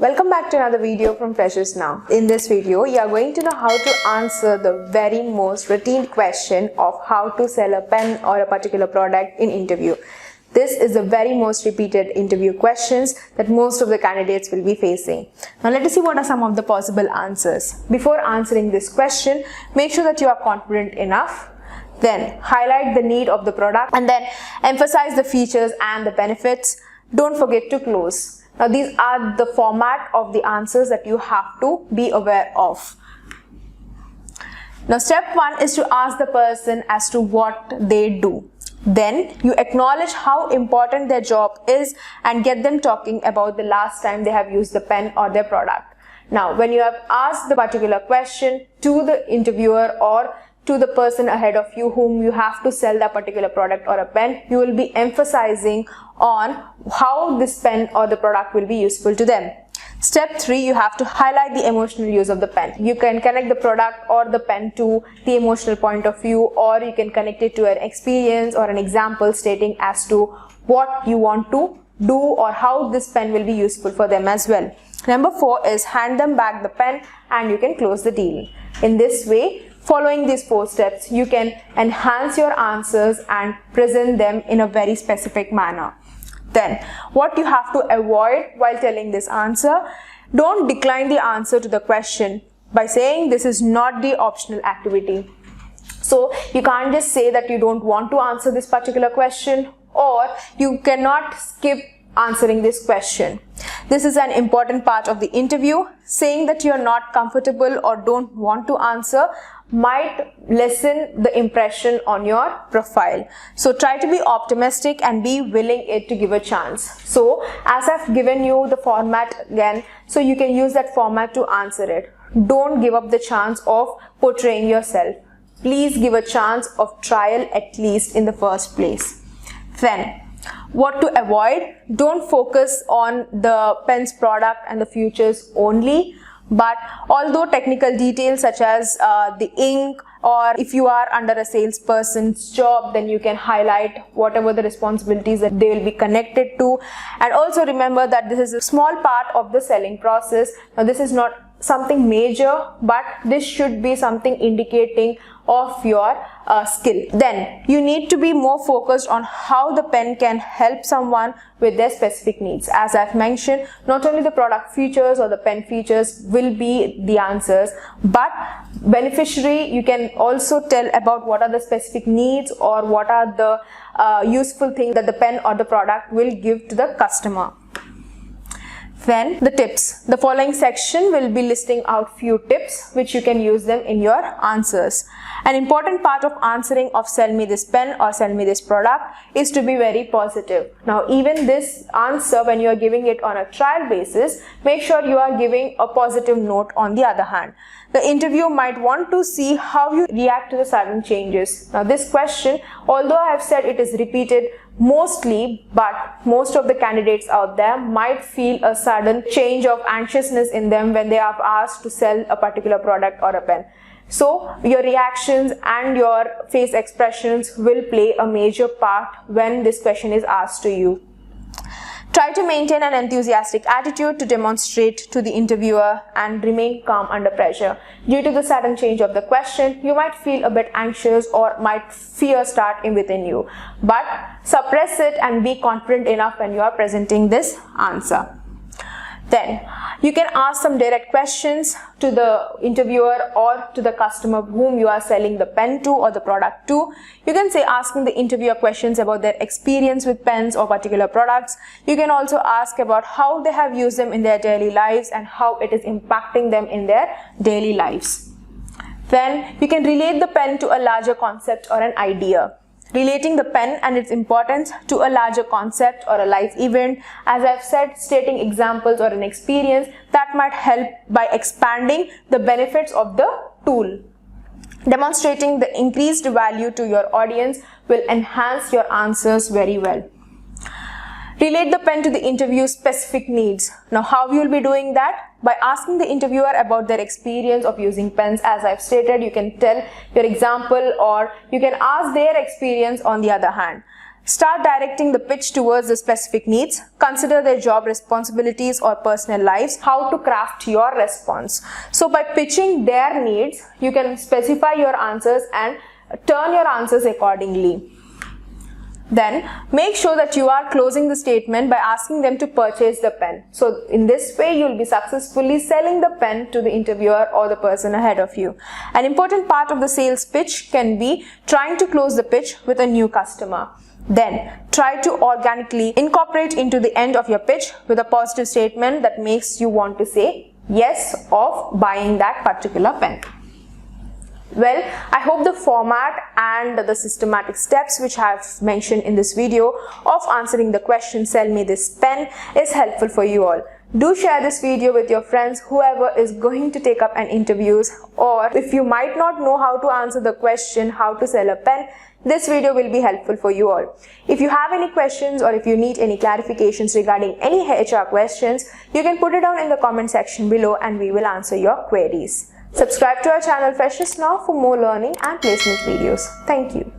Welcome back to another video from Freshers Now. In this video, you are going to know how to answer the very most routine question of how to sell a pen or a particular product in interview. This is the very most repeated interview questions that most of the candidates will be facing. Now let us see what are some of the possible answers. Before answering this question, make sure that you are confident enough. Then highlight the need of the product and then emphasize the features and the benefits. Don't forget to close. Now these are the format of the answers that you have to be aware of. Now step 1 is to ask the person as to what they do. Then you acknowledge how important their job is and get them talking about the last time they have used the pen or their product. Now when you have asked the particular question to the interviewer or to the person ahead of you whom you have to sell that particular product or a pen, you will be emphasizing on how this pen or the product will be useful to them. Step 3, you have to highlight the emotional use of the pen. You can connect the product or the pen to the emotional point of view, or you can connect it to an experience or an example stating as to what you want to do or how this pen will be useful for them as well. Number 4 is hand them back the pen and you can close the deal. In this way, following these 4 steps, you can enhance your answers and present them in a very specific manner. Then, what you have to avoid while telling this answer, don't decline the answer to the question by saying this is not the optional activity. So, you can't just say that you don't want to answer this particular question, or you cannot skip answering this question. This is an important part of the interview. Saying that you are not comfortable or don't want to answer might lessen the impression on your profile. So try to be optimistic and be willing to give a chance. So as I've given you the format again, so you can use that format to answer it. Don't give up the chance of portraying yourself. Please give a chance of trial at least in the first place. Then, what to avoid? Don't focus on the pen's product and the features only, but although technical details such as the ink, or if you are under a salesperson's job, then you can highlight whatever the responsibilities that they will be connected to. And also remember that this is a small part of the selling process. Now this is not something major, but this should be something indicating of your skill. Then you need to be more focused on how the pen can help someone with their specific needs. As I've mentioned, not only the product features or the pen features will be the answers, but beneficiary, you can also tell about what are the specific needs or what are the useful things that the pen or the product will give to the customer. Then the tips. The following section will be listing out few tips which you can use them in your answers. An important part of answering of sell me this pen or sell me this product is to be very positive. Now even this answer, when you are giving it on a trial basis, make sure you are giving a positive note on the other hand. The interviewer might want to see how you react to the sudden changes. Now this question, although I have said it is repeated mostly, but most of the candidates out there might feel a sudden change of anxiousness in them when they are asked to sell a particular product or a pen. So your reactions and your face expressions will play a major part when this question is asked to you. Try to maintain an enthusiastic attitude to demonstrate to the interviewer and remain calm under pressure. Due to the sudden change of the question, you might feel a bit anxious or might fear start in within you. But suppress it and be confident enough when you are presenting this answer. Then you can ask some direct questions to the interviewer or to the customer whom you are selling the pen to or the product to. You can say asking the interviewer questions about their experience with pens or particular products. You can also ask about how they have used them in their daily lives and how it is impacting them in their daily lives. Then you can relate the pen to a larger concept or an idea. Relating the pen and its importance to a larger concept or a life event, as I've said, stating examples or an experience that might help by expanding the benefits of the tool. Demonstrating the increased value to your audience will enhance your answers very well. Relate the pen to the interview's specific needs. Now how you will be doing that? By asking the interviewer about their experience of using pens. As I've stated, you can tell your example or you can ask their experience on the other hand. Start directing the pitch towards the specific needs. Consider their job responsibilities or personal lives. How to craft your response. So by pitching their needs, you can specify your answers and turn your answers accordingly. Then make sure that you are closing the statement by asking them to purchase the pen. So in this way, you'll be successfully selling the pen to the interviewer or the person ahead of you. An important part of the sales pitch can be trying to close the pitch with a new customer. Then try to organically incorporate into the end of your pitch with a positive statement that makes you want to say yes of buying that particular pen. Well, I hope the format and the systematic steps which I have mentioned in this video of answering the question "Sell me this pen" is helpful for you all. Do share this video with your friends, whoever is going to take up an interviews, or if you might not know how to answer the question how to sell a pen, this video will be helpful for you all. If you have any questions or if you need any clarifications regarding any HR questions, you can put it down in the comment section below and we will answer your queries. Subscribe to our channel Freshers Now for more learning and placement videos. Thank you.